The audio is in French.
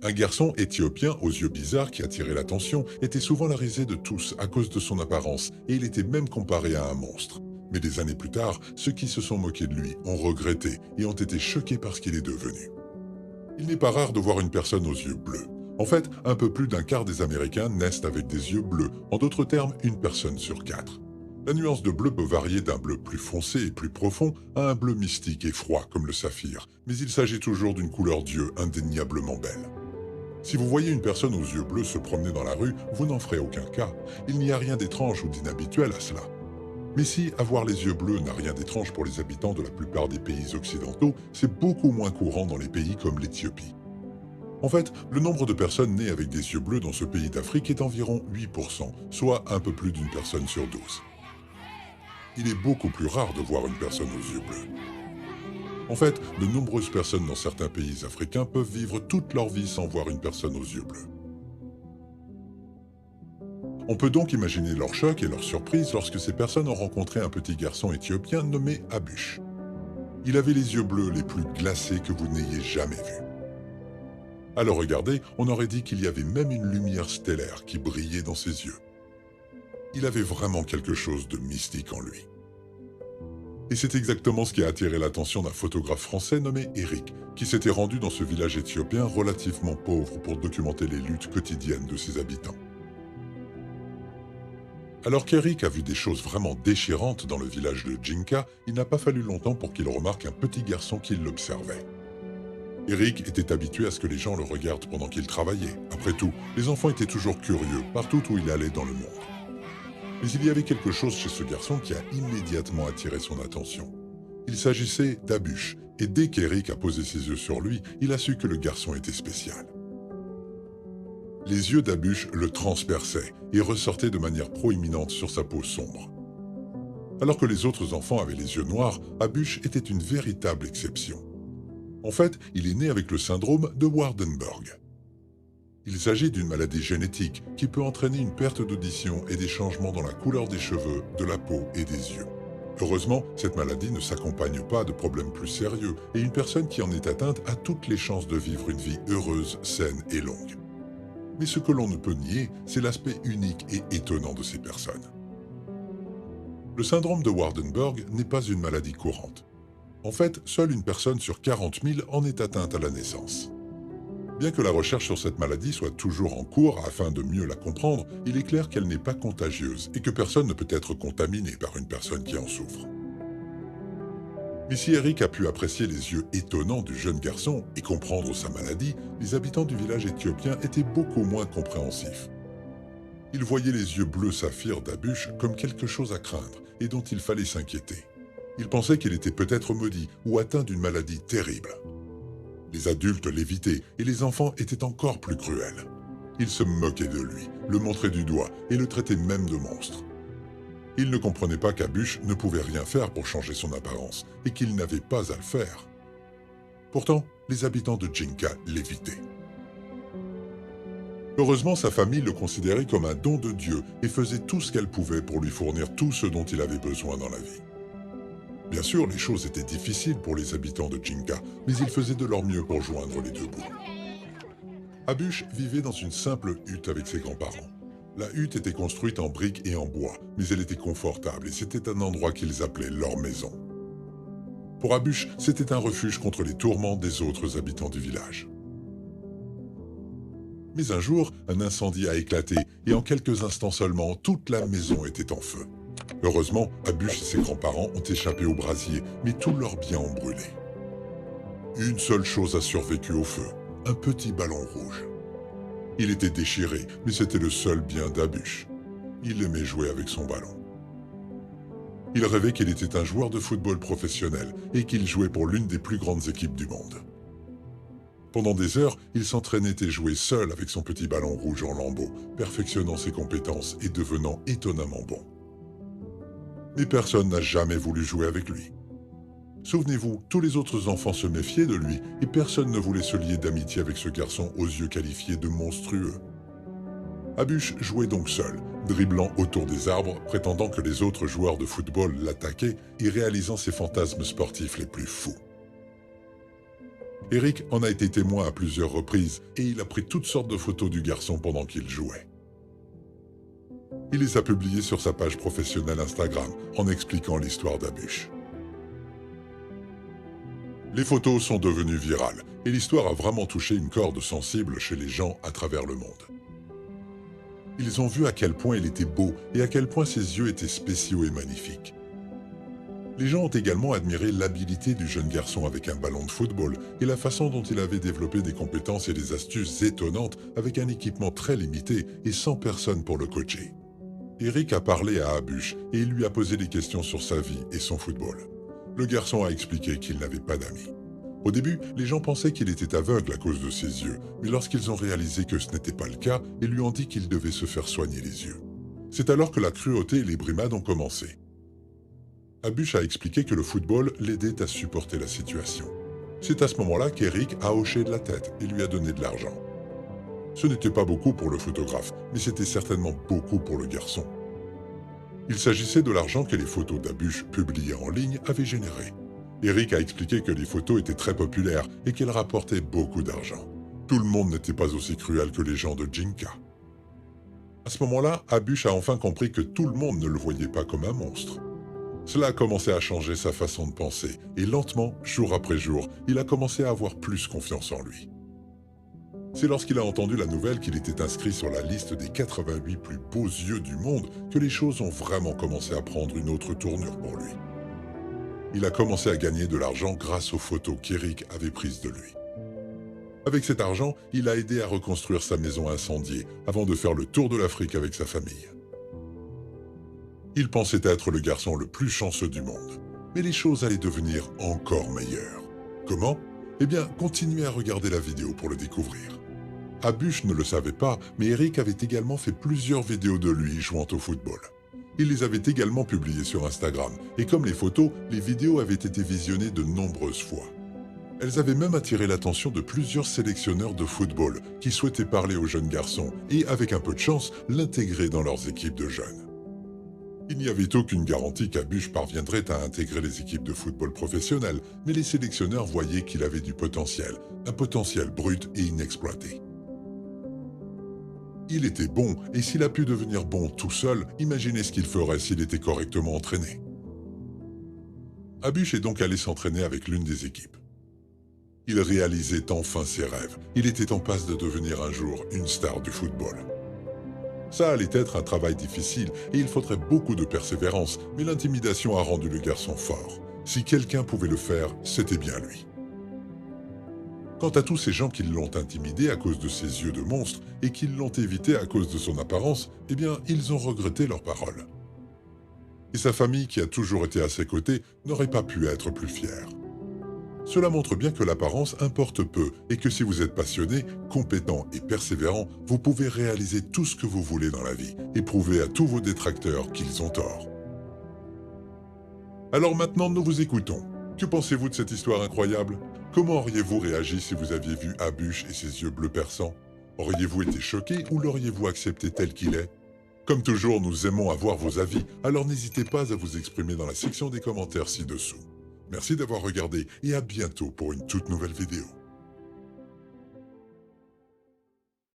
Un garçon éthiopien aux yeux bizarres qui attirait l'attention était souvent la risée de tous à cause de son apparence et il était même comparé à un monstre. Mais des années plus tard, ceux qui se sont moqués de lui ont regretté et ont été choqués par ce qu'il est devenu. Il n'est pas rare de voir une personne aux yeux bleus. En fait, un peu plus d'un quart des Américains naissent avec des yeux bleus, en d'autres termes, une personne sur quatre. La nuance de bleu peut varier d'un bleu plus foncé et plus profond à un bleu mystique et froid comme le saphir, mais il s'agit toujours d'une couleur d'yeux indéniablement belle. Si vous voyez une personne aux yeux bleus se promener dans la rue, vous n'en ferez aucun cas. Il n'y a rien d'étrange ou d'inhabituel à cela. Mais si avoir les yeux bleus n'a rien d'étrange pour les habitants de la plupart des pays occidentaux, c'est beaucoup moins courant dans les pays comme l'Éthiopie. En fait, le nombre de personnes nées avec des yeux bleus dans ce pays d'Afrique est environ 8%, soit un peu plus d'une personne sur 12. Il est beaucoup plus rare de voir une personne aux yeux bleus. En fait, de nombreuses personnes dans certains pays africains peuvent vivre toute leur vie sans voir une personne aux yeux bleus. On peut donc imaginer leur choc et leur surprise lorsque ces personnes ont rencontré un petit garçon éthiopien nommé Abush. Il avait les yeux bleus les plus glacés que vous n'ayez jamais vus. À le regarder, on aurait dit qu'il y avait même une lumière stellaire qui brillait dans ses yeux. Il avait vraiment quelque chose de mystique en lui. Et c'est exactement ce qui a attiré l'attention d'un photographe français nommé Eric, qui s'était rendu dans ce village éthiopien relativement pauvre pour documenter les luttes quotidiennes de ses habitants. Alors qu'Eric a vu des choses vraiment déchirantes dans le village de Jinka, il n'a pas fallu longtemps pour qu'il remarque un petit garçon qui l'observait. Eric était habitué à ce que les gens le regardent pendant qu'il travaillait. Après tout, les enfants étaient toujours curieux partout où il allait dans le monde. Mais il y avait quelque chose chez ce garçon qui a immédiatement attiré son attention. Il s'agissait d'Abush, et dès qu'Eric a posé ses yeux sur lui, il a su que le garçon était spécial. Les yeux d'Abush le transperçaient et ressortaient de manière proéminente sur sa peau sombre. Alors que les autres enfants avaient les yeux noirs, Abush était une véritable exception. En fait, il est né avec le syndrome de Waardenburg. Il s'agit d'une maladie génétique qui peut entraîner une perte d'audition et des changements dans la couleur des cheveux, de la peau et des yeux. Heureusement, cette maladie ne s'accompagne pas de problèmes plus sérieux et une personne qui en est atteinte a toutes les chances de vivre une vie heureuse, saine et longue. Mais ce que l'on ne peut nier, c'est l'aspect unique et étonnant de ces personnes. Le syndrome de Waardenburg n'est pas une maladie courante. En fait, seule une personne sur 40 000 en est atteinte à la naissance. Bien que la recherche sur cette maladie soit toujours en cours afin de mieux la comprendre, il est clair qu'elle n'est pas contagieuse et que personne ne peut être contaminé par une personne qui en souffre. Mais si Eric a pu apprécier les yeux étonnants du jeune garçon et comprendre sa maladie, les habitants du village éthiopien étaient beaucoup moins compréhensifs. Ils voyaient les yeux bleus saphir d'Abush comme quelque chose à craindre et dont il fallait s'inquiéter. Ils pensaient qu'il était peut-être maudit ou atteint d'une maladie terrible. Les adultes l'évitaient et les enfants étaient encore plus cruels. Ils se moquaient de lui, le montraient du doigt et le traitaient même de monstre. Ils ne comprenaient pas qu'Abush ne pouvait rien faire pour changer son apparence et qu'il n'avait pas à le faire. Pourtant, les habitants de Jinka l'évitaient. Heureusement, sa famille le considérait comme un don de Dieu et faisait tout ce qu'elle pouvait pour lui fournir tout ce dont il avait besoin dans la vie. Bien sûr, les choses étaient difficiles pour les habitants de Jinka, mais ils faisaient de leur mieux pour joindre les deux bouts. Abush vivait dans une simple hutte avec ses grands-parents. La hutte était construite en briques et en bois, mais elle était confortable et c'était un endroit qu'ils appelaient leur maison. Pour Abush, c'était un refuge contre les tourments des autres habitants du village. Mais un jour, un incendie a éclaté et en quelques instants seulement, toute la maison était en feu. Heureusement, Abush et ses grands-parents ont échappé au brasier, mais tous leurs biens ont brûlé. Une seule chose a survécu au feu, un petit ballon rouge. Il était déchiré, mais c'était le seul bien d'Abush. Il aimait jouer avec son ballon. Il rêvait qu'il était un joueur de football professionnel et qu'il jouait pour l'une des plus grandes équipes du monde. Pendant des heures, il s'entraînait et jouait seul avec son petit ballon rouge en lambeaux, perfectionnant ses compétences et devenant étonnamment bon. Mais personne n'a jamais voulu jouer avec lui. Souvenez-vous, tous les autres enfants se méfiaient de lui et personne ne voulait se lier d'amitié avec ce garçon aux yeux qualifiés de monstrueux. Abush jouait donc seul, dribblant autour des arbres, prétendant que les autres joueurs de football l'attaquaient et réalisant ses fantasmes sportifs les plus fous. Eric en a été témoin à plusieurs reprises et il a pris toutes sortes de photos du garçon pendant qu'il jouait. Il les a publiées sur sa page professionnelle Instagram en expliquant l'histoire d'Abush. Les photos sont devenues virales et l'histoire a vraiment touché une corde sensible chez les gens à travers le monde. Ils ont vu à quel point il était beau et à quel point ses yeux étaient spéciaux et magnifiques. Les gens ont également admiré l'habileté du jeune garçon avec un ballon de football et la façon dont il avait développé des compétences et des astuces étonnantes avec un équipement très limité et sans personne pour le coacher. Eric a parlé à Abush et il lui a posé des questions sur sa vie et son football. Le garçon a expliqué qu'il n'avait pas d'amis. Au début, les gens pensaient qu'il était aveugle à cause de ses yeux, mais lorsqu'ils ont réalisé que ce n'était pas le cas, ils lui ont dit qu'il devait se faire soigner les yeux. C'est alors que la cruauté et les brimades ont commencé. Abush a expliqué que le football l'aidait à supporter la situation. C'est à ce moment-là qu'Eric a hoché de la tête et lui a donné de l'argent. Ce n'était pas beaucoup pour le photographe, mais c'était certainement beaucoup pour le garçon. Il s'agissait de l'argent que les photos d'Abush publiées en ligne avaient généré. Eric a expliqué que les photos étaient très populaires et qu'elles rapportaient beaucoup d'argent. Tout le monde n'était pas aussi cruel que les gens de Jinka. À ce moment-là, Abush a enfin compris que tout le monde ne le voyait pas comme un monstre. Cela a commencé à changer sa façon de penser, et lentement, jour après jour, il a commencé à avoir plus confiance en lui. C'est lorsqu'il a entendu la nouvelle qu'il était inscrit sur la liste des 88 plus beaux yeux du monde que les choses ont vraiment commencé à prendre une autre tournure pour lui. Il a commencé à gagner de l'argent grâce aux photos qu'Eric avait prises de lui. Avec cet argent, il a aidé à reconstruire sa maison incendiée avant de faire le tour de l'Afrique avec sa famille. Il pensait être le garçon le plus chanceux du monde, mais les choses allaient devenir encore meilleures. Comment? Eh bien, continuez à regarder la vidéo pour le découvrir. Abush ne le savait pas, mais Eric avait également fait plusieurs vidéos de lui jouant au football. Il les avait également publiées sur Instagram, et comme les photos, les vidéos avaient été visionnées de nombreuses fois. Elles avaient même attiré l'attention de plusieurs sélectionneurs de football qui souhaitaient parler aux jeunes garçons et, avec un peu de chance, l'intégrer dans leurs équipes de jeunes. Il n'y avait aucune garantie qu'Abush parviendrait à intégrer les équipes de football professionnelles, mais les sélectionneurs voyaient qu'il avait du potentiel, un potentiel brut et inexploité. Il était bon, et s'il a pu devenir bon tout seul, imaginez ce qu'il ferait s'il était correctement entraîné. Abush est donc allé s'entraîner avec l'une des équipes. Il réalisait enfin ses rêves. Il était en passe de devenir un jour une star du football. Ça allait être un travail difficile et il faudrait beaucoup de persévérance, mais l'intimidation a rendu le garçon fort. Si quelqu'un pouvait le faire, c'était bien lui. Quant à tous ces gens qui l'ont intimidé à cause de ses yeux de monstre et qui l'ont évité à cause de son apparence, eh bien, ils ont regretté leurs paroles. Et sa famille, qui a toujours été à ses côtés, n'aurait pas pu être plus fière. Cela montre bien que l'apparence importe peu et que si vous êtes passionné, compétent et persévérant, vous pouvez réaliser tout ce que vous voulez dans la vie et prouver à tous vos détracteurs qu'ils ont tort. Alors maintenant, nous vous écoutons. Que pensez-vous de cette histoire incroyable? Comment auriez-vous réagi si vous aviez vu Abush et ses yeux bleus perçants? Auriez-vous été choqué ou l'auriez-vous accepté tel qu'il est? Comme toujours, nous aimons avoir vos avis, alors n'hésitez pas à vous exprimer dans la section des commentaires ci-dessous. Merci d'avoir regardé et à bientôt pour une toute nouvelle vidéo.